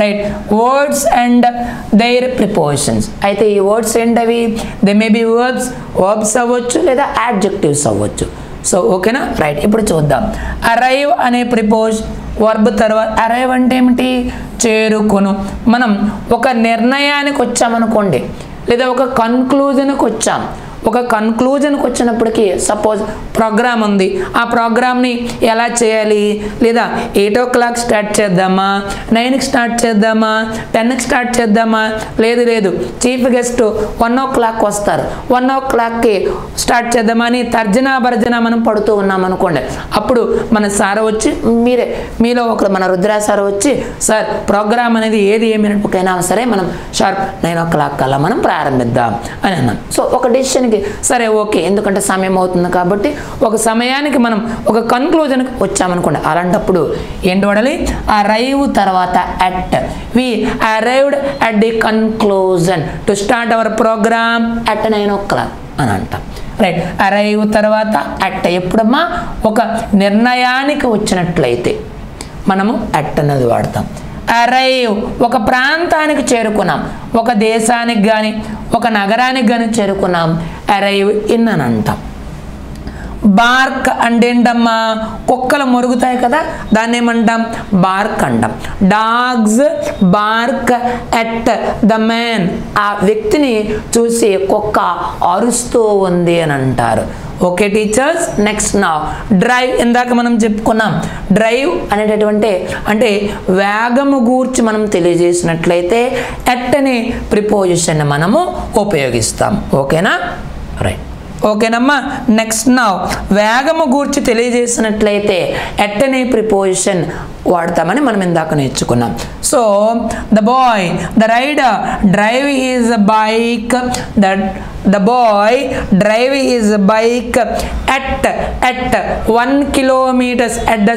Right words and their prepositions అయితే ఈ words ఏంటవి దే మే బి వర్బ్స్ అవ్వచ్చు లేదా యాడ్జెక్టివ్స్ అవ్వచ్చు సో ఓకేనా రైట్ ఇప్పుడు చూద్దాం అరైవ్ అనే ప్రిపోజిషన్ వర్బ్ తర్వాత అరైవ్ అంటే ఏమిటి చేరుకొను మనం ఒక నిర్ణయానికి వచ్చామనుకోండి లేదా ఒక కన్క్లూజన్కి వచ్చాం ఒక కన్క్లూజన్కి వచ్చినప్పటికీ సపోజ్ ప్రోగ్రామ్ ఉంది ఆ ప్రోగ్రామ్ని ఎలా చేయాలి లేదా 8 o'clock స్టార్ట్ చేద్దామా 9కి స్టార్ట్ చేద్దామా 10కి స్టార్ట్ చేద్దామా లేదు చీఫ్ గెస్ట్ 1 o'clock వస్తారు 1 o'clockకి స్టార్ట్ చేద్దామా అని తర్జనా భర్జన మనం పడుతూ ఉన్నాం అనుకోండి అప్పుడు మన సార్ వచ్చి మీలో ఒకరు మన రుద్రా సార్ వచ్చి సార్ ప్రోగ్రామ్ అనేది ఏమైనా సరే మనం షార్ప్ 9 o'clock కల్లా మనం ప్రారంభిద్దాం అని అన్నాం సో ఒక డెసిషన్ సరే ఓకే ఎందుకంటే సమయం అవుతుంది కాబట్టి ఒక సమయానికి మనం ఒక కన్క్లూజన్కి వచ్చామనుకోండి అలాంటప్పుడు ఏంటి వాడాలి అరైవ్ తర్వాత at we arrived at the conclusion to start our programme at 9 o'clock అని అంటాం రైట్ అరైవ్ తర్వాత అట్ ఎప్పుడమ్మా ఒక నిర్ణయానికి వచ్చినట్లయితే మనము అట్ అనేది వాడతాం అరైవ్ ఒక ప్రాంతానికి చేరుకున్నాం ఒక దేశానికి కానీ ఒక నగరానికి కానీ చేరుకున్నాం అరైవ్ ఇన్ అని అంటాం బార్క్ అంటే ఏంటమ్మా కుక్కలు మొరుగుతాయి కదా దాన్ని ఏమంటాం బార్క్ అంటాం dogs BARC at the man ఆ వ్యక్తిని చూసి కుక్క అరుస్తూ ఉంది అని అంటారు ఓకే టీచర్స్ నెక్స్ట్ నా డ్రైవ్ ఇందాక మనం చెప్పుకున్నాం డ్రైవ్ అనేటటువంటి అంటే వేగము గూర్చి మనం తెలియజేసినట్లయితే ఎట్ అనే ప్రిపోజిషన్ మనము ఉపయోగిస్తాం ఓకేనా రైట్ ఓకేనమ్మా నెక్స్ట్ నా వేగము గూర్చి తెలియజేసినట్లయితే ఎట్ అనే ప్రిపోజిషన్ వాడతామని మనం ఇందాక నేర్చుకున్నాం so the boy the rider drive is a bike the boy drive his bike at 1 kilometers at the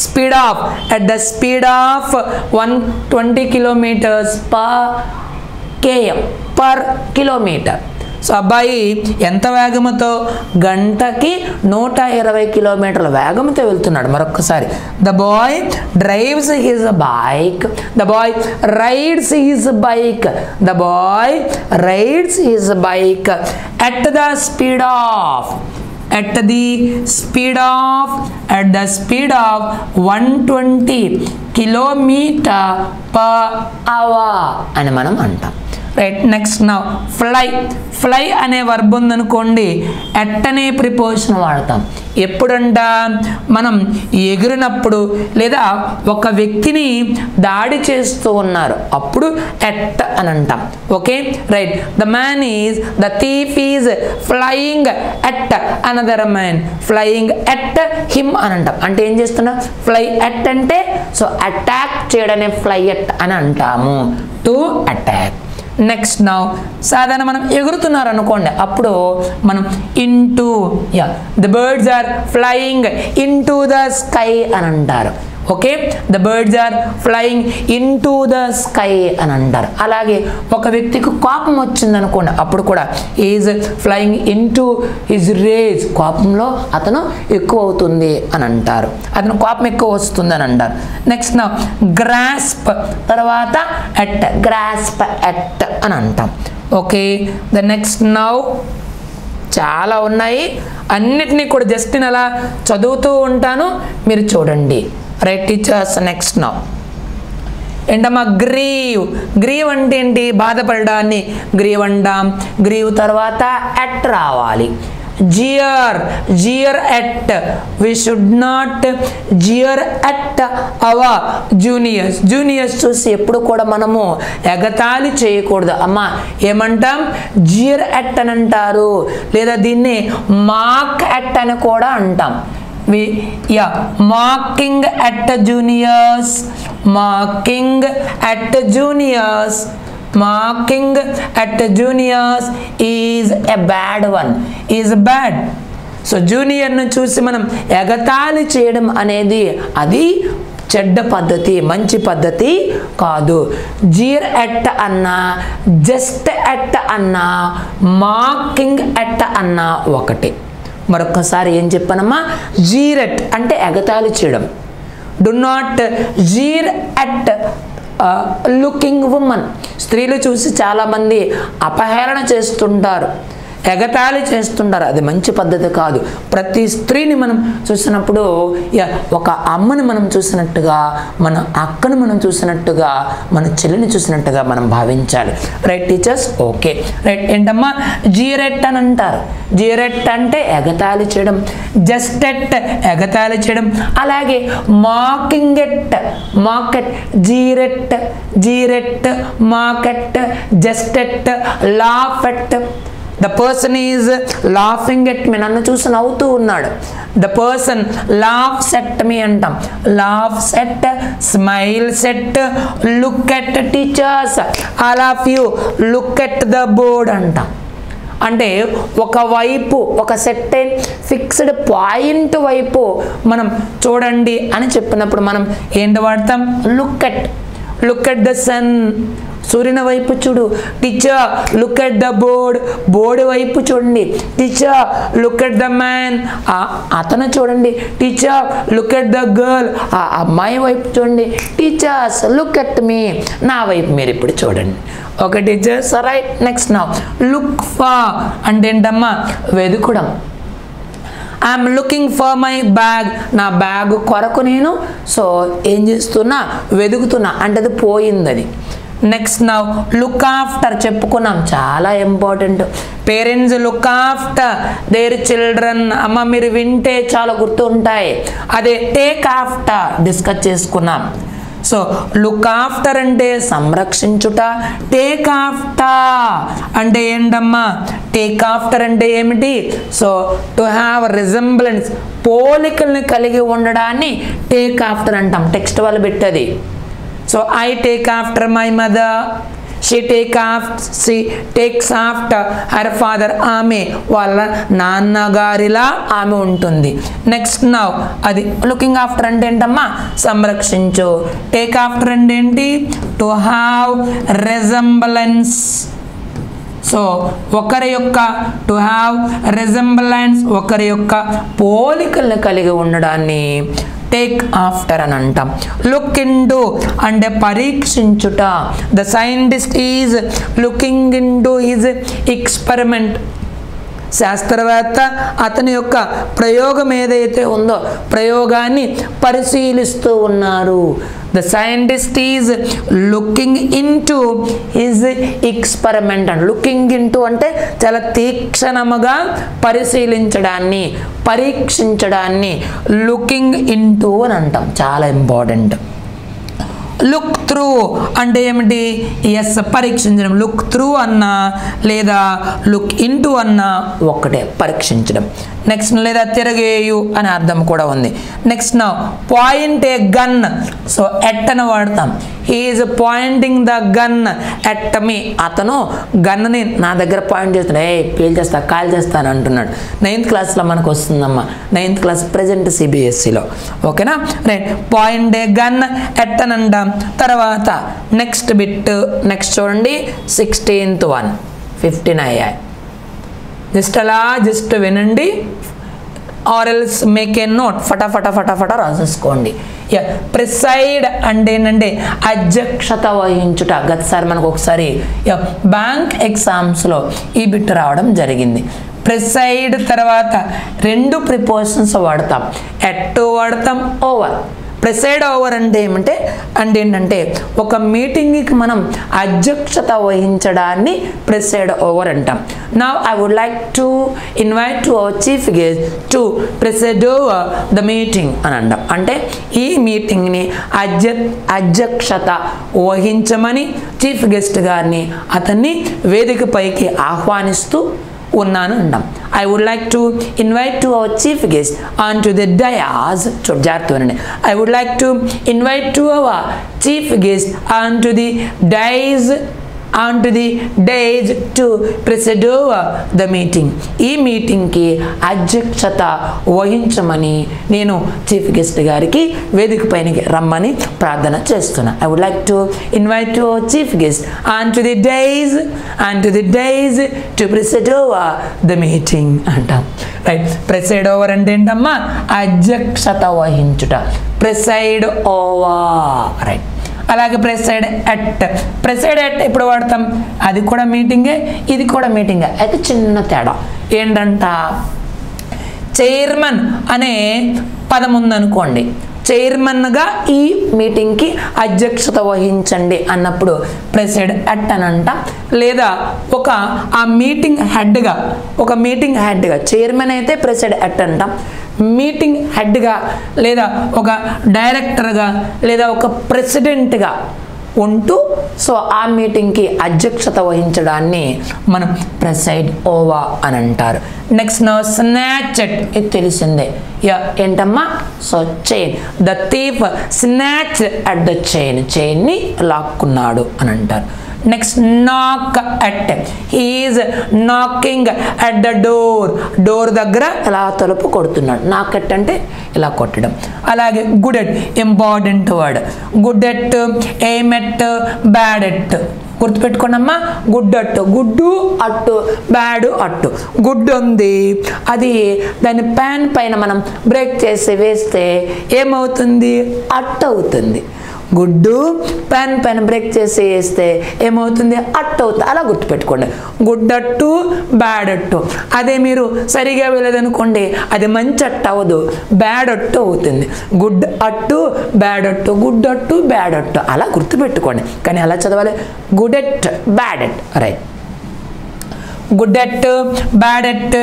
speed of 120 kilometers per kilometer so అబ్బాయి ఎంత వేగంతో గంటకి 120 కిలోమీటర్ల వేగంతో వెళ్తున్నాడు మరొకసారి the boy drives his bike the boy rides his bike the boy rides his bike at the speed of 120 kilometer per hour అని మనం అంటాం రైట్ నెక్స్ట్ నా ఫ్లై అనే వర్బ్ ఉందనుకోండి ఎట్ అనే ప్రిపోజిషన్ వాడతాం ఎప్పుడంట మనం ఎగిరినప్పుడు లేదా ఒక వ్యక్తిని దాడి చేస్తూ ఉన్నారు అప్పుడు ఎట్ అని అంటాం okay right the thief is flying at another man flying at him అని అంటాం అంటే ఏం చేస్తున్నా ఫ్లై ఎట్ అంటే సో అటాక్ చేయడనే ఫ్లై ఎట్ అని అంటాము టు అటాక్ నెక్స్ట్ నౌ సాధారణ మనం ఎగురుతున్నారు అనుకోండి అప్పుడు మనం into the birds are flying into the sky అని అంటారు okay the birds are flying into the sky అని అంటారు అలాగే ఒక వ్యక్తికి కోపం వచ్చింది అనుకోండి అప్పుడు కూడా is flying into his rage కోపంలో అతను ఎక్కువ అవుతుంది అని అంటారు అతను కోపం ఎక్కువ వస్తుంది అని అంటారు నెక్స్ట్ నా గ్రాస్ప్ తర్వాత ఎట్ గ్రాస్ప్ ఎట్ అని అంటాం ఓకే ద నెక్స్ట్ నౌ చాలా ఉన్నాయి అన్నిటినీ కూడా జస్ట్ నేను అలా చదువుతూ ఉంటాను మీరు చూడండి రైట్ టీచర్స్ నెక్స్ట్ నౌ ఏంటమ్మా గ్రీవ్ అంటే ఏంటి బాధపడడాన్ని గ్రీవ్ అంటాం గ్రీవ్ తర్వాత ఎట్ రావాలి jeer at we should not jeer at our juniors చూసి ఎప్పుడు కూడా మనము ఎగతాళి చేయకూడదు అమ్మా ఏమంటాం jeer at అని అంటారు లేదా దీన్ని mock at అని కూడా అంటాం mocking at juniors is a bad one is bad so junior ను చూసి మనం ఎగతాళి చేయడం అనేది అది చెడ్డ పద్ధతి మంచి పద్ధతి కాదు జీర్ ఎట్ అన్నా జస్ట్ ఎట్ అన్నా మాకింగ్ ఎట్ అన్నా ఒకటి మరొకసారి ఏం చెప్పానమ్మా జీరెట్ అంటే ఎగతాళి చేయడం do not jeer at looking women. స్త్రీలు చూసి చాలామంది అపహేళన చేస్తుంటారు, ఎగతాళి చేస్తుంటారు. అది మంచి పద్ధతి కాదు. ప్రతి స్త్రీని మనం చూసినప్పుడు ఒక అమ్మని మనం చూసినట్టుగా, మన అక్కను మనం చూసినట్టుగా, మన చెల్లిని చూసినట్టుగా మనం భావించాలి. Right teachers? Okay right. ఏంటమ్మా జీరెట్ అని అంటారు. జీరెట్ అంటే ఎగతాళి చేయడం, జస్ట్ ఎట్ ఎగతాళి చేయడం. అలాగే mocking at, mock at, jeer at, jeer at, mock at, just at, laugh at. The person is laughing at me. నన్ను చూసి నవ్వుతూ ఉన్నాడు. The person laughs at me అంటాం. Laughs at, smiles at, look at teachers. All of you look at the board అంటాం. అంటే ఒకవైపు ఒక certain fixed point వైపు మనం చూడండి అని చెప్పినప్పుడు మనం ఏంటి వాడతాం? Look at. Look at the sun, సూర్యుని వైపు చూడు. Teacher look at the board, board వైపు చూడండి. Teacher look at the man, అతను చూడండి. Teacher look at the girl, ఆ అమ్మాయి వైపు చూడండి. టీచర్స్ లుక్ ఎట్ మీ, నా వైపు మీరు ఇప్పుడు చూడండి. Okay teachers right. Next now look for అంటే ఏంటమ్మా? వెదుకుడం. I'm looking for my bag, నా బ్యాగ్ కొరకు నేను ఏం చేస్తున్నా? వెతుకుతున్నా. అంటే అది పోయింది అది. నెక్స్ట్ నౌ లుక్ ఆఫ్టర్ చెప్పుకున్నాం, చాలా important. Parents look after their children. అమ్మ మీరు వింటే చాలా గుర్తుంటాయి. అదే టేక్ ఆఫ్టర్ డిస్కస్ చేసుకున్నాం. సో లుక్ ఆఫ్టర్ అంటే సంరక్షించుట. టేక్ ఆఫ్టర్ అంటే ఏంటమ్మా? టేక్ ఆఫ్టర్ అంటే ఏమిటి? టు హ్యావ్ రిజెంబ్లెన్స్, పోలికల్ని కలిగి ఉండడాన్ని టేక్ ఆఫ్టర్ అంటాం. టెక్స్ట్ వాళ్ళు పెట్టది. I take after my mother, she takes after her father. ఆమె వాళ్ళ నాన్నగారిలా ఆమె ఉంటుంది. నెక్స్ట్ నౌ అది లుకింగ్ ఆఫ్టర్ అంటే ఏంటమ్మా? సంరక్షించు. టేక్ ఆఫ్టర్ అంటే ఏంటి? To have resemblance. ఒకరి యొక్క టు హ్యావ్ రెజెంబ్లెన్స్, ఒకరి యొక్క పోలికల్ని కలిగి ఉండడాన్ని టేక్ ఆఫ్టర్ అని అంటాం. లుక్ ఇంటూ అంటే పరీక్షించుట. The scientist is looking into his experiment. శాస్త్రవేత్త అతని యొక్క ప్రయోగం ఏదైతే ఉందో ప్రయోగాన్ని పరిశీలిస్తూ ఉన్నారు. The scientist is looking into his experiment. And looking into అంటే చాలా తీక్షణముగా పరిశీలించడాన్ని, పరీక్షించడాన్ని లుకింగ్ ఇంటూ అని అంటాం. చాలా ఇంపార్టెంట్. లుక్ త్రూ అంటే ఏమిటి? ఎస్ పరీక్షించడం. లుక్ త్రూ అన్నా లేదా లుక్ ఇంటూ అన్నా ఒక్కటే, పరీక్షించడం. నెక్స్ట్ లేదా తిరగేయు అని అర్థం కూడా ఉంది. నెక్స్ట్ నా పాయింట్ ఏ గన్. ఎట్ అని వాడతాం. He is pointing the gun at me. అతను గన్ని నా దగ్గర పాయింట్ చేస్తున్నాడు. పేల్ చేస్తా, కాల్ చేస్తాను అంటున్నాడు. 9th క్లాస్లో మనకు వస్తుందమ్మా. 9th క్లాస్ ప్రజెంట్ CBSEలో. ఓకేనా right. Point a gun at అని అంటాం. తర్వాత నెక్స్ట్ బిట్. నెక్స్ట్ చూడండి 16th one 15 అయ్యాయి. జస్ట్ అలా జస్ట్ వినండి. Or else make a note. ఫటాఫట రాసేసుకోండి. ప్రిసైడ్ అంటే ఏంటంటే అధ్యక్షత వహించుట. గతసారి మనకు ఒకసారి బ్యాంక్ ఎగ్జామ్స్లో ఈ బిట్ రావడం జరిగింది. ప్రిసైడ్ తర్వాత 2 ప్రిపోజిషన్స్ వాడతాం. ఎట్ వాడతాం, ఓవర్. ప్రిసైడ్ ఓవర్ అంటే ఏంటంటే ఒక మీటింగ్కి మనం అధ్యక్షత వహించడాన్ని ప్రిసైడ్ ఓవర్ అంటాం. Now I would like to invite to our chief guest to preside over the meeting అని అంటాం. అంటే ఈ మీటింగ్ని అధ్యక్షత వహించమని చీఫ్ గెస్ట్ గారిని అతన్ని వేదికపైకి ఆహ్వానిస్తూ ఉన్నాను అంటాం. I would like to invite to our chief guest on to the dais. జాగ్రత్తగా I would like to invite to our chief guest on to the dais on to the dais to preside over the meeting. ఈ మీటింగ్కి అధ్యక్షత వహించమని నేను chief guest గారికి వేదిక పైనకి రమ్మని ప్రార్థన చేస్తున్నా. I would like to invite your chief guest on to the dais to preside over the meeting అంటాం. రైట్, ప్రెసైడ్ ఓవర్ అంటే ఏంటమ్మా? అధ్యక్షత వహించుట. ప్రెసైడ్ ఓవర్. రైట్, అలాగే ప్రెసైడ్ ఎట్ ఎప్పుడు వాడతాం? అది కూడా మీటింగే, ఇది కూడా మీటింగే. అయితే చిన్న తేడా ఏంటంట, చైర్మన్ అనే పదం ఉందనుకోండి, చైర్మన్గా ఈ మీటింగ్కి అధ్యక్షత వహించండి అన్నప్పుడు ప్రెసైడ్ ఎట్ అని అంట. లేదా ఆ మీటింగ్ హెడ్గా చైర్మన్ అయితే ప్రెసైడ్ ఎట్ అంటాం. మీటింగ్ హెడ్గా లేదా ఒక డైరెక్టర్గా లేదా ఒక ప్రెసిడెంట్గా ఉంటూ ఆ మీటింగ్కి అధ్యక్షత వహించడాన్ని మనం ప్రెసైడ్ ఓవర్ అని అంటారు. నెక్స్ట్ స్నాచ్డ్, ఇది తెలిసిందే. ఏంటమ్మా? So chain, the thief snatched at the చైన్ని లాక్కున్నాడు అని అంటారు. Next knock at, he is knocking at the door దగ్గర ఇలా తలుపు కొడుతున్నాడు. నాక్ అట్ అంటే ఇలా కొట్టడం. అలాగే good at, important word. Good at, aim at, bad at. గుర్తుపెట్టుకోండమ్మా, గుడ్ అట్టు, గుడ్డు అట్టు, బ్యాడు అట్టు. గుడ్ ఉంది, అది దాని ప్యాన్ పైన మనం బ్రేక్ చేసి వేస్తే ఏమవుతుంది? అట్టు అవుతుంది. గుడ్డు ప్యాన్ పైన బ్రేక్ చేసి వేస్తే ఏమవుతుంది? అట్టు అవుతుంది. అలా గుర్తుపెట్టుకోండి, గుడ్ అట్టు, బ్యాడ్ అట్టు. అదే మీరు సరిగా వెళ్ళదనుకోండి, అది మంచి అట్టు అవ్వదు, బ్యాడ్ అట్టు అవుతుంది. గుడ్ అట్టు, బ్యాడ్ అట్టు, గుడ్ అట్టు, బ్యాడ్ అట్టు, అలా గుర్తుపెట్టుకోండి. కానీ అలా చదవాలి, good at, bad at. Right, good at, bad at,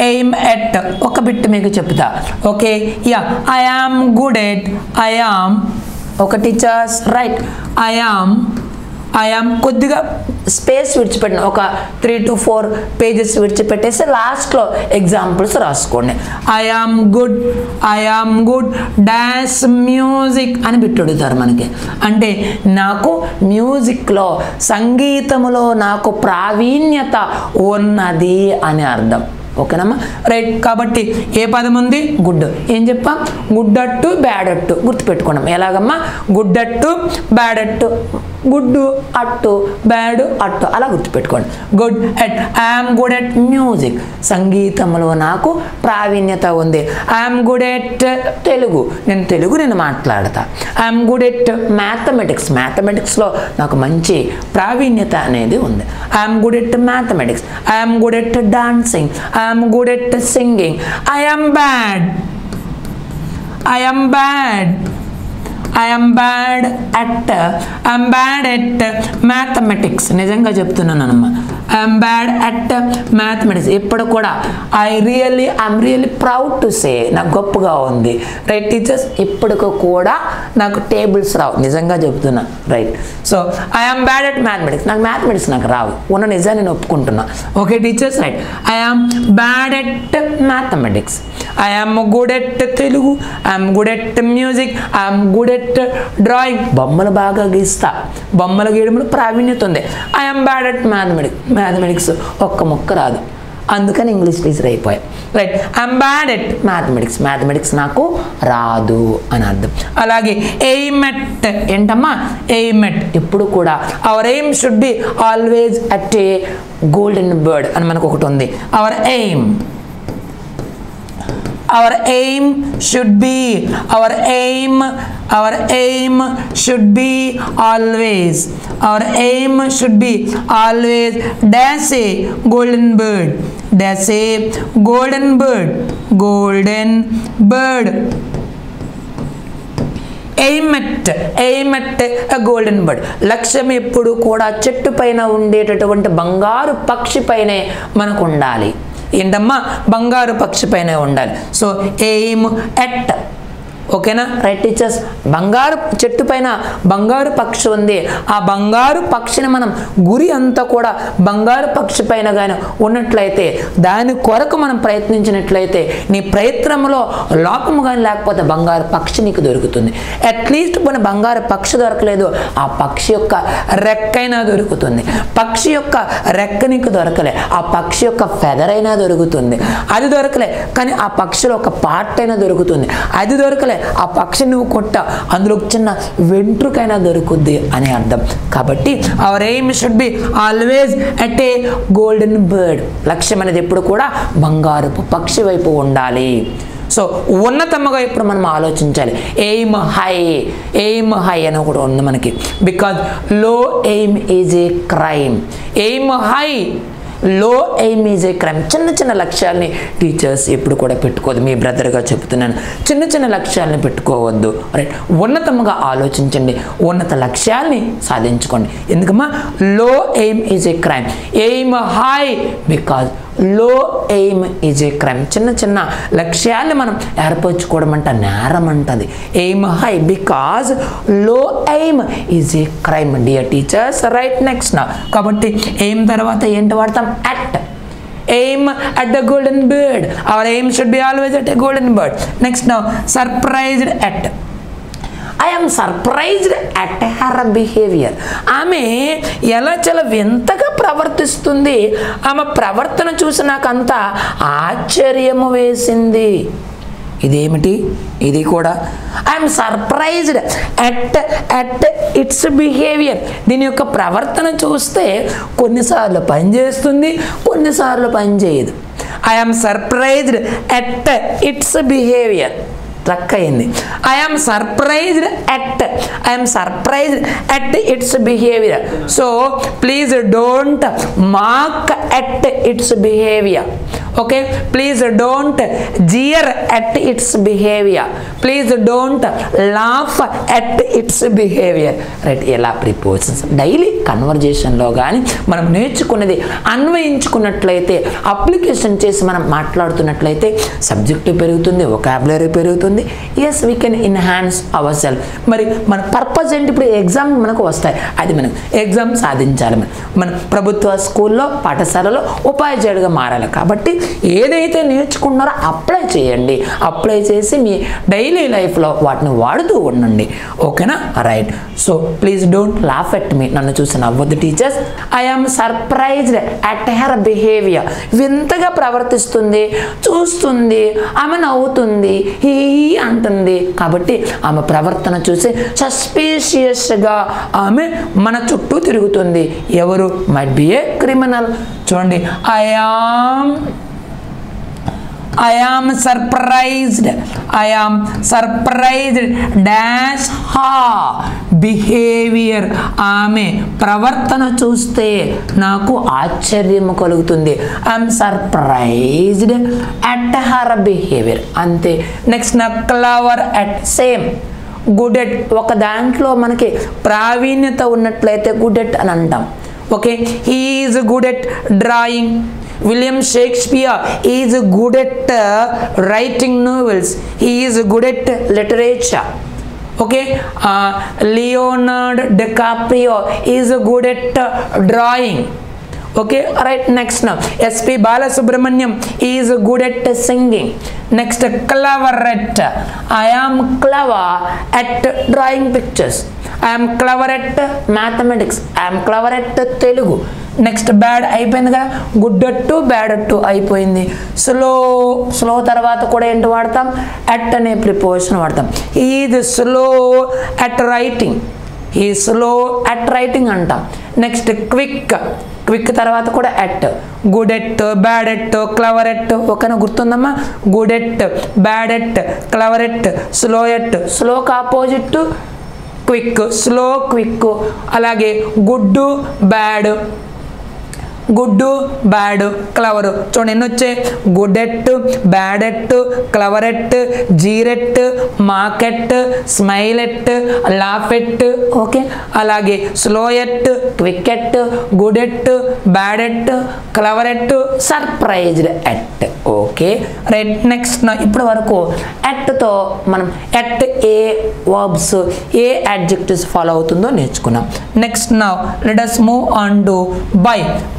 aim at. ఒక బిట్ మీకు చెప్తా. Okay, I am good at, I am ఒక టీచర్స్. రైట్, ఐ ఆమ్ కొద్దిగా స్పేస్ విడిచిపెట్టిన ఒక 3 to 4 పేజెస్ విడిచిపెట్టేసి లాస్ట్లో ఎగ్జాంపుల్స్ రాసుకోండి. I am good dance music అని బిట్టడుగుతారు మనకి. అంటే నాకు మ్యూజిక్లో, సంగీతములో నాకు ప్రావీణ్యత ఉన్నది అని అర్థం. ఓకేనమ్మా? రైట్, కాబట్టి ఏ పదం ఉంది? గుడ్. ఏం చెప్పా? గుడ్ అట్టు, బ్యాడ్ అట్టు. గుర్తుపెట్టుకున్నాం. ఎలాగమ్మా? గుడ్ అట్టు, బ్యాడ్ అట్టు, గుడ్డు అట్టు, బ్యాడ్ అట్టు, అలా గుర్తుపెట్టుకోండి. Good at, I'm good at music, సంగీతంలో నాకు ప్రావీణ్యత ఉంది. ఐఎమ్ గుడ్ ఎట్ తెలుగు, నేను మాట్లాడతా. ఐఎమ్ గుడ్ ఎట్ మ్యాథమెటిక్స్లో నాకు మంచి ప్రావీణ్యత అనేది ఉంది. I'm good at mathematics. I'm good at dancing. I'm good at singing. I am bad at mathematics. నిజంగా చెప్తున్నానమ్మా, ఐఎమ్ బ్యాడ్ అట్ మ్యాథమెటిక్స్. ఎప్పుడు కూడా I'm really proud to say, నాకు గొప్పగా ఉంది. రైట్ టీచర్స్, ఇప్పటికి కూడా నాకు టేబుల్స్ రావు, నిజంగా చెప్తున్నా. Right, so I'm bad at mathematics, నాకు మ్యాథమెటిక్స్ నాకు రావు, ఉన్న నిజాన్ని నేను ఒప్పుకుంటున్నా. Okay teachers, right. I'm bad at mathematics. I'm good at Telugu. I'm good at music. I'm good at drawing, బొమ్మలు బాగా గీస్తా, బొమ్మలు గీయడంలో ప్రావీణ్యత ఉంది. ఐఎమ్ బ్యాడ్ అట్ మ్యాథమెటిక్స్ ఒక్క ముక్క రాదు, అందుకని ఇంగ్లీష్ టీచర్ అయిపోయాయి. Right, I'm bad at mathematics నాకు రాదు అని అర్థం. అలాగే ఎయిమ్ ఎట్, ఏంటమ్మా? ఎయిమ్ ఎట్, ఎప్పుడు కూడా hour aim should B always at a golden bird అని మనకు ఒకటి ఉంది. Hour aim should be always dash a golden bird. Aim at a golden bird. లక్ష్యం ఎప్పుడు కూడా చెట్టు పైన ఉండేటటువంటి బంగారు పక్షి పైనే మనకు ఉండాలి. ఏంటమ్మా? బంగారు పక్షి పైన ఉండాలి. సో ఎయిమ్ ఎట్ ఓకేనా రైట్ టీచర్స్ బంగారు చెట్టు పైన బంగారు పక్షి ఉంది ఆ బంగారు పక్షిని మనం గురి అంతా కూడా బంగారు పక్షి పైన గాని ఉన్నట్లయితే దాని కొరకు మనం ప్రయత్నించినట్లయితే నీ ప్రయత్నంలో లోపము కానీ లేకపోతే బంగారు పక్షి నీకు దొరుకుతుంది అట్లీస్ట్ మన బంగారు పక్షి దొరకలేదు ఆ పక్షి యొక్క రెక్కైనా దొరుకుతుంది పక్షి యొక్క రెక్క నీకు దొరకలే ఆ పక్షి యొక్క ఫెదర్ అయినా దొరుకుతుంది అది దొరకలే కానీ ఆ పక్షిలో ఒక పార్ట్ అయినా దొరుకుతుంది అది దొరకలే ఆ పక్షి నువ్వు కొట్ట అందులో చిన్న వెంట్రుకైనా దొరుకుద్ది అని అర్థం కాబట్టి hour aim should be always at a golden bird లక్ష్యం అనేది ఎప్పుడు కూడా బంగారపు పక్షి వైపు ఉండాలి సో ఉన్నతముగా ఇప్పుడు మనం ఆలోచించాలి ఎయిమ్ హై అని కూడా ఉంది మనకి because low aim is a crime aim high లో ఎయిమ్ ఈజ్ ఏ క్రైమ్ చిన్న చిన్న లక్ష్యాలని టీచర్స్ ఎప్పుడు కూడా పెట్టుకోవద్దు మీ బ్రదర్గా చెప్తున్నాను చిన్న చిన్న లక్ష్యాలని పెట్టుకోవద్దు రైట్ ఉన్నతముగా ఆలోచించండి ఉన్నత లక్ష్యాల్ని సాధించుకోండి ఎందుకమ్మా low aim is a crime aim high because low aim is a crime చిన్న చిన్న లక్ష్యాన్ని మనం ఏర్పరచుకోవడం అంట నేరం అంటది aim high because low aim is a crime dear teachers right next నా కాబట్టి ఎయిమ్ తర్వాత ఏంటి వాడతాం at aim at the golden bird our aim should be always at a golden bird next నా surprised at I am surprised at her behavior. ఆమె ఎలా చాలా వింతగా ప్రవర్తిస్తుంది ఆమె ప్రవర్తన చూసి నాకంతా ఆశ్చర్యము వేసింది ఇదేమిటి ఇది కూడా I'm surprised at its behaviour దీని యొక్క ప్రవర్తన చూస్తే కొన్నిసార్లు పని చేస్తుంది కొన్నిసార్లు పని చేయదు I'm surprised at its behaviour ట్రక్ అయింది I'm surprised at its behaviour so please don't mark at its behaviour okay please don't jeer at its behaviour please don't laugh at its behaviour right ఎలా prepositions daily కన్వర్జేషన్లో కానీ మనం నేర్చుకున్నది అన్వయించుకున్నట్లయితే application చేసి మనం మాట్లాడుతున్నట్లయితే సబ్జెక్టు పెరుగుతుంది వొకాబులరీ పెరుగుతుంది as we can enhance our self మరి మన పర్పస్ ఏంటి ఇప్పుడు ఎగ్జామ్ మనకు వస్తాయి అది మనం ఎగ్జామ్ సాధించాలి మన ప్రభుత్వ స్కూల్లో పాఠశాలలో ఉపాధ్యాయుడిగా మారాలి కాబట్టి ఏదైతే నేర్చుకున్నారో అప్లై చేయండి అప్లై చేసి మీ డైలీ లైఫ్లో వాటిని వాడుతూ ఉండండి ఓకేనా right so please don't laugh at me నన్ను చూసి నవ్వద్దు teachers I'm surprised at her behaviour వింతగా ప్రవర్తిస్తుంది చూస్తుంది ఆమె నవ్వుతుంది హీ అంటుంది కాబట్టి ఆమె ప్రవర్తన చూసి సస్పీషియస్గా ఆమె మన చుట్టూ తిరుగుతుంది ఎవరు మైట్ బి ఏ క్రిమినల్ చూడండి I am surprised dash her behavior ఆమె ప్రవర్తన చూస్తే నాకు ఆశ్చర్యం కలుగుతుంది I'm surprised at her behaviour అంతే నెక్స్ట్ నా clever at same good at ఒక దాంట్లో మనకి ప్రావీణ్యత ఉన్నట్లయితే గుడ్ ఎట్ అని అంటాం okay he is good at drawing William Shakespeare is good at writing novels. He is good at literature. Okay, Leonardo DiCaprio is good at drawing. Okay, right, next now SP Balasubramaniam is good at singing. Next, clever at I am clever at drawing pictures. I am clever at mathematics. I am clever at Telugu. Next bad అయిపోయింది కదా good అట్టు bad అట్టు అయిపోయింది slow తర్వాత కూడా ఏంటి వాడతాం at అనే ప్రిపోజిషన్ వాడతాం ఈజ్ స్లో అట్ రైటింగ్ ఈ స్లో అట్ రైటింగ్ అంటాం నెక్స్ట్ క్విక్ తర్వాత కూడా at good at bad at clever at ఓకేనా గుర్తుందమ్మా good at bad at clever at slow at స్లోకి ఆపోజిట్ క్విక్ స్లో క్విక్ అలాగే గుడ్ బ్యాడ్ క్లవర్ చూడండి ఎన్ని వచ్చాయి good at bad at clever at jeer at mark at smile at laugh at okay అలాగే slow at quick at good at bad at clever at surprised at okay right next ఇప్పటి వరకు యాక్ట్తో మనం act ఏ verbs ఏ అడ్జెక్టివ్స్ ఫాలో అవుతుందో నేర్చుకున్నాం. Next now let us move on to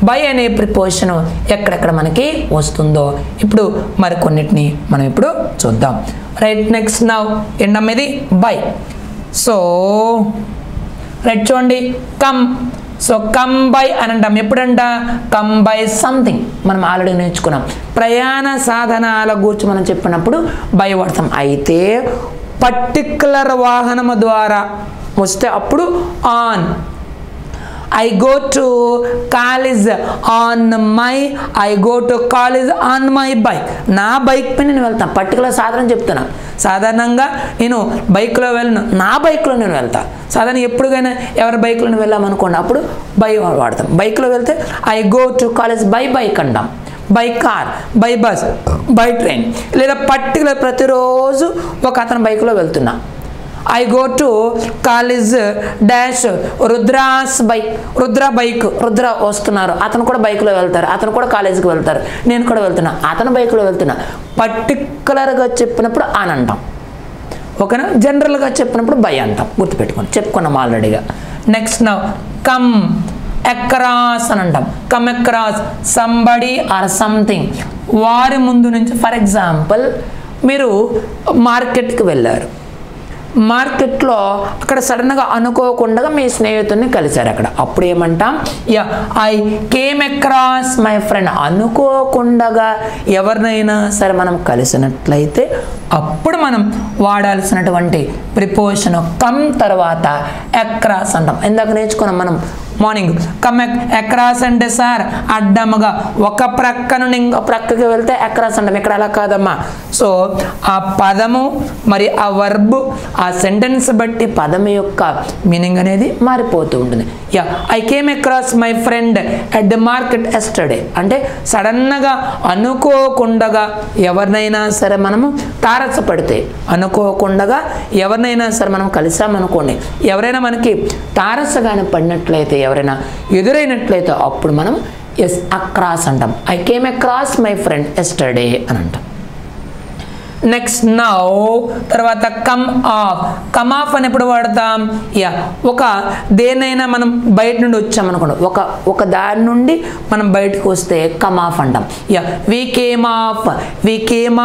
by అనే ప్రిపోజిషన్ ఎక్కడెక్కడ మనకి వస్తుందో ఇప్పుడు మరికొన్నిటిని మనం ఇప్పుడు చూద్దాం. రైట్ నెక్స్ట్ నౌ ఏంటమ్మది బై. సో రైట్ చూడండి కమ్. సో కమ్ బై అని అంటాం. ఎప్పుడంట కమ్ బై సంథింగ్ మనం ఆల్రెడీ నేర్చుకున్నాం. ప్రయాణ సాధనాల గురించి మనం చెప్పినప్పుడు బై వాడతాం. అయితే పర్టిక్యులర్ వాహనము ద్వారా వస్తే అప్పుడు on. I go to college on my bike. నా బైక్ పై నేను వెళ్తాను. పర్టికులర్ సాధారణ చెప్తున్నా. సాధారణంగా నేను బైక్లో వెళ్ళను, నా బైక్లో నేను వెళ్తాను. సాధారణ ఎప్పుడుకైనా ఎవరి బైక్లో వెళ్ళామనుకోండి అప్పుడు బై వాడతాం. బైక్లో వెళ్తే I go to college by bike అంటాం, by car, by bus, by train. లేదా పర్టికులర్ ప్రతిరోజు ఒక అతను బైక్లో వెళ్తున్నా. I go to college dash Rudras bike. Rudra వస్తున్నారు, అతను కూడా బైక్లో వెళ్తారు, అతను కూడా కాలేజీకి వెళ్తారు, నేను కూడా వెళ్తున్నా, అతను బైక్లో వెళ్తున్నా. పర్టికులర్గా చెప్పినప్పుడు అని అంటాం. ఓకేనా? జనరల్గా చెప్పినప్పుడు బై అంటాం. గుర్తుపెట్టుకోండి, చెప్పుకున్నాం ఆల్రెడీగా. నెక్స్ట్ నౌ కమ్ అక్రాస్ అని అంటాం. Come across somebody or something. వారి ముందు నుంచి ఫర్ ఎగ్జాంపుల్ మీరు మార్కెట్కి వెళ్ళారు. మార్కెట్లో అక్కడ సడన్గా అనుకోకుండా మీ స్నేహితుడిని కలిశారు అక్కడ. అప్పుడు ఏమంటాం? I came across my friend. అనుకోకుండా ఎవరినైనా సరే మనం కలిసినట్లయితే అప్పుడు మనం వాడాల్సినటువంటి ప్రిపోజిషన్ కమ్ తర్వాత అక్రాస్ అంటాం. ఇందాక నేర్చుకున్నాం మనం మార్నింగ్. కమ్ అక్రాస్ అంటే సార్ అడ్డముగా ఒక ప్రక్క నుండి ఇంకో ప్రక్కకి వెళ్తే అక్రాస్ అంటాం. ఇక్కడ అలా కాదమ్మా. సో ఆ పదము మరి ఆ వర్బ్ ఆ సెంటెన్స్ బట్టి పదం యొక్క మీనింగ్ అనేది మారిపోతూ ఉంటుంది. I came across my friend at the market yesterday అంటే సడన్గా అనుకోకుండా ఎవరినైనా సరే మనము తారసపడితే, అనుకోకుండా ఎవరినైనా సరే మనం కలిసామనుకోండి, ఎవరైనా మనకి తారసగానే పడినట్లయితే, ఎవరైనా ఎదురైనట్లయితే అప్పుడు మనం ఎస్ అక్రాస్ అంటాం. I came across my friend yesterday అని అంటాం. నెక్స్ట్ నౌ తర్వాత కమ్ ఆఫ్. కమ్ ఆఫ్ అని ఎప్పుడు వాడతాం? ఒక దేనైనా మనం బయట నుండి వచ్చామనుకోండి, ఒక దాని నుండి మనం బయటకు వస్తే కమ్ ఆఫ్ అంటాం. We came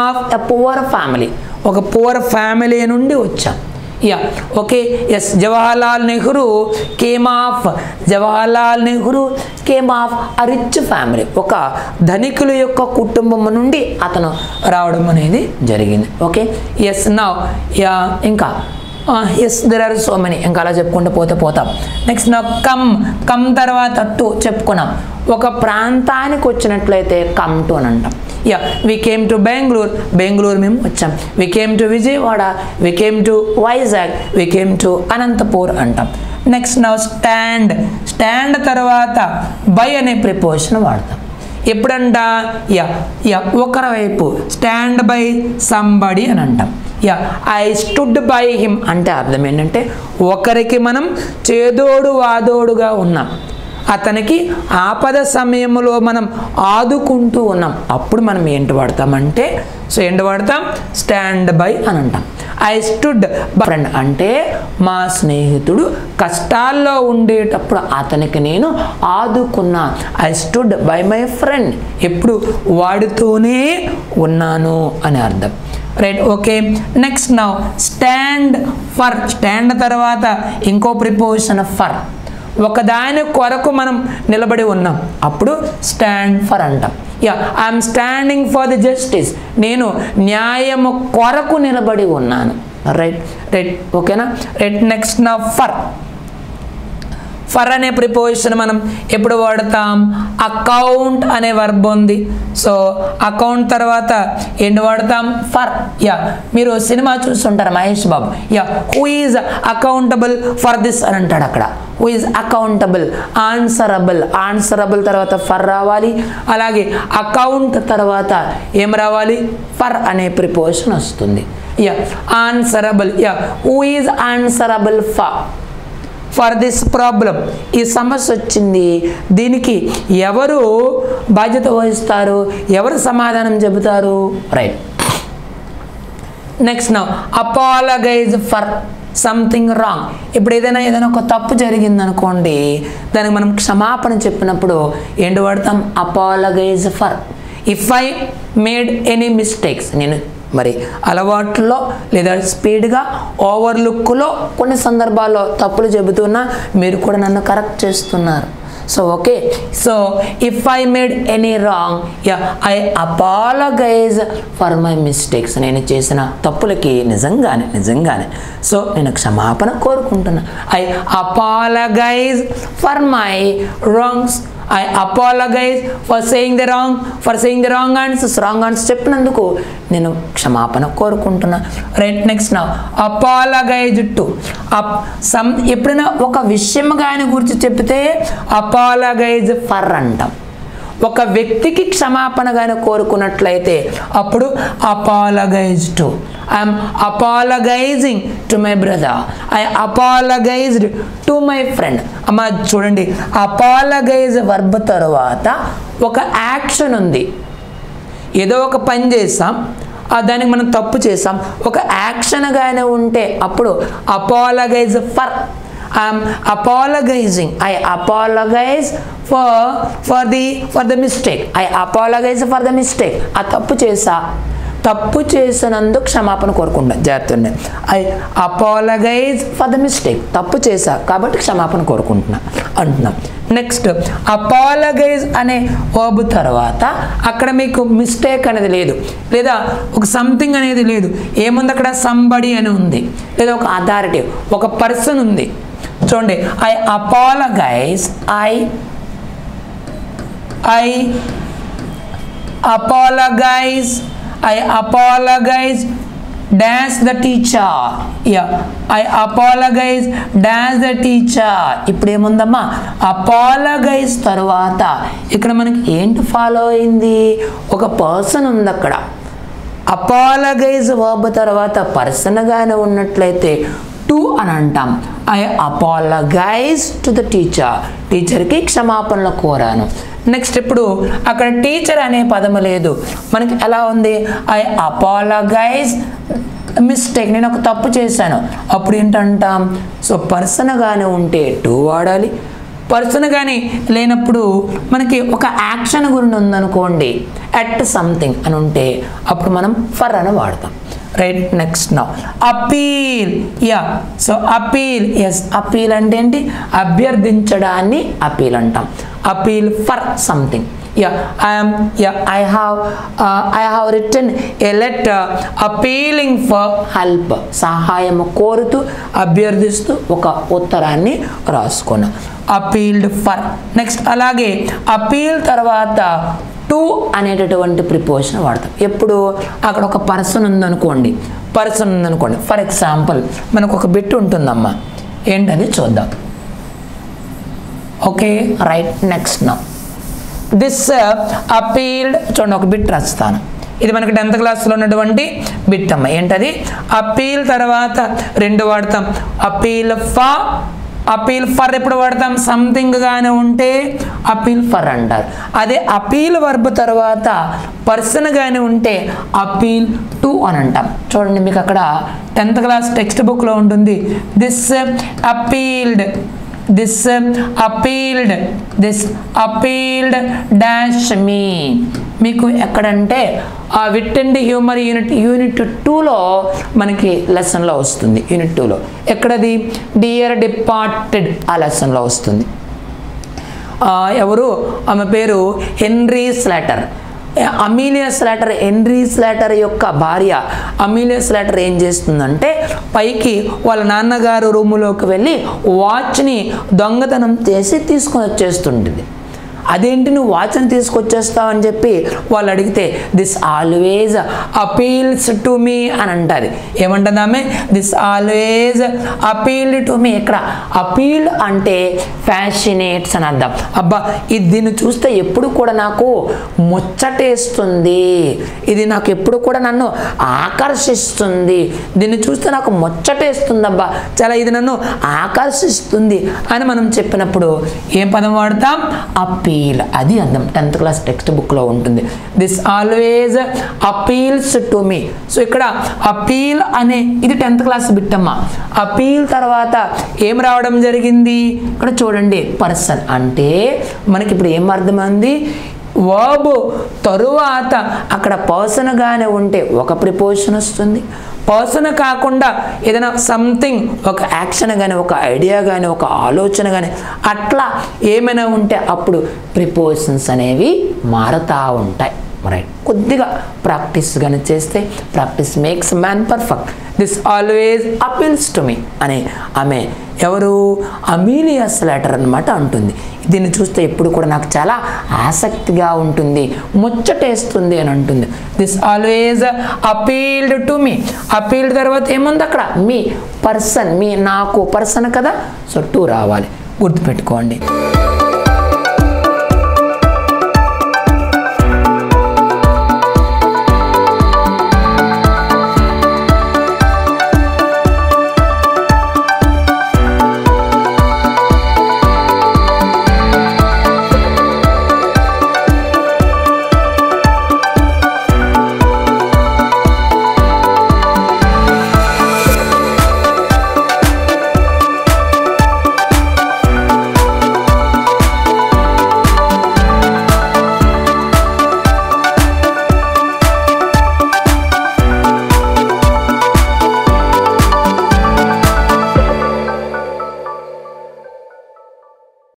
of a poor family. ఒక పువర్ ఫ్యామిలీ నుండి వచ్చాం. Okay yes Jawaharlal Nehru came of a rich family. ఒక ధనికుల యొక్క కుటుంబం నుండి అతను రావడం అనేది జరిగింది. ఓకే ఎస్ నౌ ఇంకా yes there are so many, ఇంకా అలా చెప్పుకుంటూ పోతాం. నెక్స్ట్ నా కమ్ తర్వాత టు చెప్పుకున్నాం. ఒక ప్రాంతానికి వచ్చినట్లయితే కమ్ టు అని అంటాం. వి కేమ్ టు బెంగళూరు మేము వచ్చాం. We came to Vijayawada, we came to Vizag, we came to Anantapur అంటాం. నెక్స్ట్ నా స్టాండ్ తర్వాత బై అనే ప్రిపోజిషన్ వాడతాం. ఎప్పుడంట? ఒకరి వైపు స్టాండ్ బై సంబడి అని అంటాం. ఐ స్టుడ్ బై హిమ్ అంటే అర్థం ఏంటంటే ఒకరికి మనం చేదోడు వాదోడుగా ఉన్నాం, అతనికి ఆపద సమయంలో మనం ఆదుకుంటూ ఉన్నాం. అప్పుడు మనం ఏంటి వాడతామంటే స్టాండ్ బై అని అంటాం. ఐ స్టుడ్ బై ఫ్రెండ్ అంటే మా స్నేహితుడు కష్టాల్లో ఉండేటప్పుడు అతనికి నేను ఆదుకున్నా. I stood by my friend ఎప్పుడు వాడుతూనే ఉన్నాను అని అర్థం. Right okay next now stand for. Stand తర్వాత ఇంకో ప్రిపోజిషన్ ఫర్. ఒకదాని కొరకు మనం నిలబడి ఉన్నాం అప్పుడు స్టాండ్ ఫర్ అంటాం. I'm standing for the justice. నేను న్యాయము కొరకు నిలబడి ఉన్నాను. రైట్ ఓకేనా. రైట్ నెక్స్ట్ నా ఫర్ అనే ప్రిపోజిషన్ మనం ఎప్పుడు వాడతాం? అకౌంట్ అనే వర్బ్ ఉంది. సో అకౌంట్ తర్వాత ఏంటి వాడతాం? ఫర్. మీరు సినిమా చూస్తుంటారు Mahesh Babu. Who is accountable for this అని అంటాడు అక్కడ. హూ ఈజ్ అకౌంటబుల్, ఆన్సరబుల్ తర్వాత ఫర్ రావాలి. అలాగే అకౌంట్ తర్వాత ఏం రావాలి? ఫర్ అనే ప్రిపోజిషన్ వస్తుంది. Answerable. Who is answerable for. For this problem, ఈ సమస్య వచ్చింది, దీనికి ఎవరు బాధ్యత వహిస్తారు, ఎవరు సమాధానం చెబుతారు? Right. Next now apologize for something wrong. ఇప్పుడు ఏదైనా ఒక తప్పు జరిగింది అనుకోండి, దానికి మనం క్షమాపణ చెప్పినప్పుడు ఏంటి వాడతాం? Apologize for. If I made any mistakes, నేను మరి అలవాట్లో లేదా స్పీడ్గా ఓవర్లుక్లో కొన్ని సందర్భాల్లో తప్పులు చెబుతున్నా మీరు కూడా నన్ను కరెక్ట్ చేస్తున్నారు. So okay, so if I made any wrong, I apologize for my mistakes. నేను చేసిన తప్పులకి నిజంగానే సో నేను క్షమాపణ కోరుకుంటున్నా. I apologize for my wrongs. I apologize for saying the wrong answers. Wrong answers చెప్పినందుకు నేను క్షమాపణ కోరుకుంటున్నా. రైట్. నెక్స్ట్ నా అపాలగైజ్ టు. ఎప్పుడైనా ఒక విషయం గాని గురించి చెప్తే అపాలగైజ్ ఫర్ అంటాం. ఒక వ్యక్తికి క్షమాపణ గాని కోరుకున్నట్లయితే అప్పుడు apologize to. I'm apologizing to my brother. I apologized to my friend. అమ్మ చూడండి, అపాలగైజ్ వర్బ్ తర్వాత ఒక యాక్షన్ ఉంది. ఏదో ఒక పని చేసాం, దానికి మనం తప్పు చేసాం, ఒక యాక్షన్ గానే ఉంటే అప్పుడు apologise for. I'm apologizing. I apologize for the mistake. I apologize for the mistake. ఆ తప్పు చేసినందుకు క్షమాపణ కోరుకుంటా. జాగ్రత్త. I apologize for the mistake. తప్పు చేశా కాబట్టి క్షమాపణ కోరుకుంటున్నా అంటున్నాం. నెక్స్ట్ అపాలగైజ్ అనే వర్బ్ తర్వాత అక్కడ మీకు మిస్టేక్ అనేది లేదు, లేదా ఒక సంథింగ్ అనేది లేదు. ఏముంది అక్కడ? సంబడి అని ఉంది, లేదా ఒక అథారిటీ, ఒక పర్సన్ ఉంది. చూడండి, I apologise dash the teacher. I apologize dash the teacher. ఇప్పుడు ఏముందమ్మా? అపాలగైజ్ తర్వాత ఇక్కడ మనకి ఏంటి ఫాలో అయింది? ఒక పర్సన్ ఉంది అక్కడ. అపాలగైజ్ వర్బ్ తర్వాత పర్సన్ గానే ఉన్నట్లయితే టు అని అంటాం. I apologize to the teacher. టీచర్కి క్షమాపణలు కోరాను. నెక్స్ట్ ఇప్పుడు అక్కడ టీచర్ అనే పదము లేదు, మనకి ఎలా ఉంది? I apologize mistake. నేను ఒక తప్పు చేశాను, అప్పుడు ఏంటంటాం? సో పర్సన్ గానే ఉంటే టు వాడాలి. పర్సన్ కానీ లేనప్పుడు మనకి ఒక యాక్షన్ గురించి ఉందనుకోండి, అట్ సంథింగ్ అని ఉంటే అప్పుడు మనం ఫర్ అని వాడతాం. Right. Next now appeal. So appeal. Appeal అంటే ఏంటి? అభ్యర్థించడాన్ని అపీల్ అంటాం. Appeal for something. I have written a letter appealing for help. సహాయం కోరుతూ అభ్యర్థిస్తూ ఒక ఉత్తరాన్ని రాసుకున్నా. Appealed for. నెక్స్ట్ అలాగే అపీల్ తర్వాత టు అనేటటువంటి ప్రిపోజిషన్ వాడతాం. ఎప్పుడు అక్కడ ఒక పర్సన్ ఉందనుకోండి, ఫర్ ఎగ్జాంపుల్ మనకు ఒక బిట్ ఉంటుందమ్మా, ఏంటది చూద్దాం. Okay right. నెక్స్ట్ నా దిస్ అపీల్డ్. చూడండి, ఒక బిట్ రాస్తాను. ఇది మనకి 10th క్లాస్లో ఉన్నటువంటి బిట్ అమ్మ. ఏంటది? అపీల్ తర్వాత రెండు వాడతాం. అపీల్ ఫర్ ఎప్పుడు వాడతాం? సంథింగ్ గానే ఉంటే అపీల్ ఫర్ అంటారు. అదే అపీల్ వర్బ్ తర్వాత పర్సన్ గానే ఉంటే అపీల్ టు అని అంటాం. చూడండి, మీకు అక్కడ 10th క్లాస్ టెక్స్ట్ బుక్లో ఉంటుంది. దిస్ అపీల్డ్ డాష్ మీ. మీకు ఎక్కడంటే ఆ విట్ అండ్ హ్యూమర్ యూనిట్ 2లో మనకి లెసన్లో వస్తుంది. యూనిట్ 2లో ఎక్కడది? డియర్ డిపార్టెడ్ ఆ లెసన్లో వస్తుంది. ఎవరు? ఆమె పేరు henry slaughter. Amelia slaughter, henry slaughter యొక్క భార్య అమీలియా స్లాటర్ ఏం చేస్తుందంటే పైకి వాళ్ళ నాన్నగారు రూములోకి వెళ్ళి వాచ్ని దొంగతనం చేసి తీసుకొని వచ్చేస్తుంటుంది. అదేంటి నువ్వు వాచ్ని తీసుకొచ్చేస్తావు అని చెప్పి వాళ్ళు అడిగితే this always appeals to me అని అంటుంది. ఏమంటుంది ఆమె? This always appealed to me. ఇక్కడ అపీల్ అంటే ఫ్యాషినేట్స్ అని అర్థం. అబ్బా ఇది దీన్ని చూస్తే ఎప్పుడు కూడా నాకు ముచ్చటేస్తుంది, ఇది నాకు ఎప్పుడు కూడా నన్ను ఆకర్షిస్తుంది, దీన్ని చూస్తే నాకు ముచ్చటేస్తుంది, అబ్బా చాలా ఇది నన్ను ఆకర్షిస్తుంది అని మనం చెప్పినప్పుడు ఏం పదం వాడతాం? అపీల్. అది అర్థం. 10th క్లాస్ టెక్స్ట్ బుక్లో ఉంటుంది. This always appeals to me. So ఇక్కడ అపీల్ అనే ఇది 10th క్లాస్ బిట్టమ్మ. అపీల్ తర్వాత ఏం రావడం జరిగింది? ఇక్కడ చూడండి, పర్సన్ అంటే మనకి ఇప్పుడు ఏం అర్థమైంది? వర్బ్ తరువాత అక్కడ పర్సన్ గానే ఉంటే ఒక ప్రిపోజిషన్ వస్తుంది. పర్సన్ కాకుండా ఏదైనా సంథింగ్, ఒక యాక్షన్ కానీ, ఒక ఐడియా కానీ, ఒక ఆలోచన కానీ అట్లా ఏమైనా ఉంటే అప్పుడు ప్రిపోజిషన్స్ అనేవి మారుతూ ఉంటాయి. రైట్. కొద్దిగా ప్రాక్టీస్ కానీ చేస్తే practice makes man perfect. This always appeals to me అని ఆమె ఎవరు? అమీలియా స్లేటర్ అనమాట అంటుంది. దీన్ని చూస్తే ఎప్పుడు కూడా నాకు చాలా ఆసక్తిగా ఉంటుంది, ముచ్చటేస్తుంది అని అంటుంది. This always appealed to me. Appealed తర్వాత ఏముంది అక్కడ? మీ, పర్సన్. మీ నాకు పర్సన్ కదా, సో టు రావాలి, గుర్తుపెట్టుకోండి.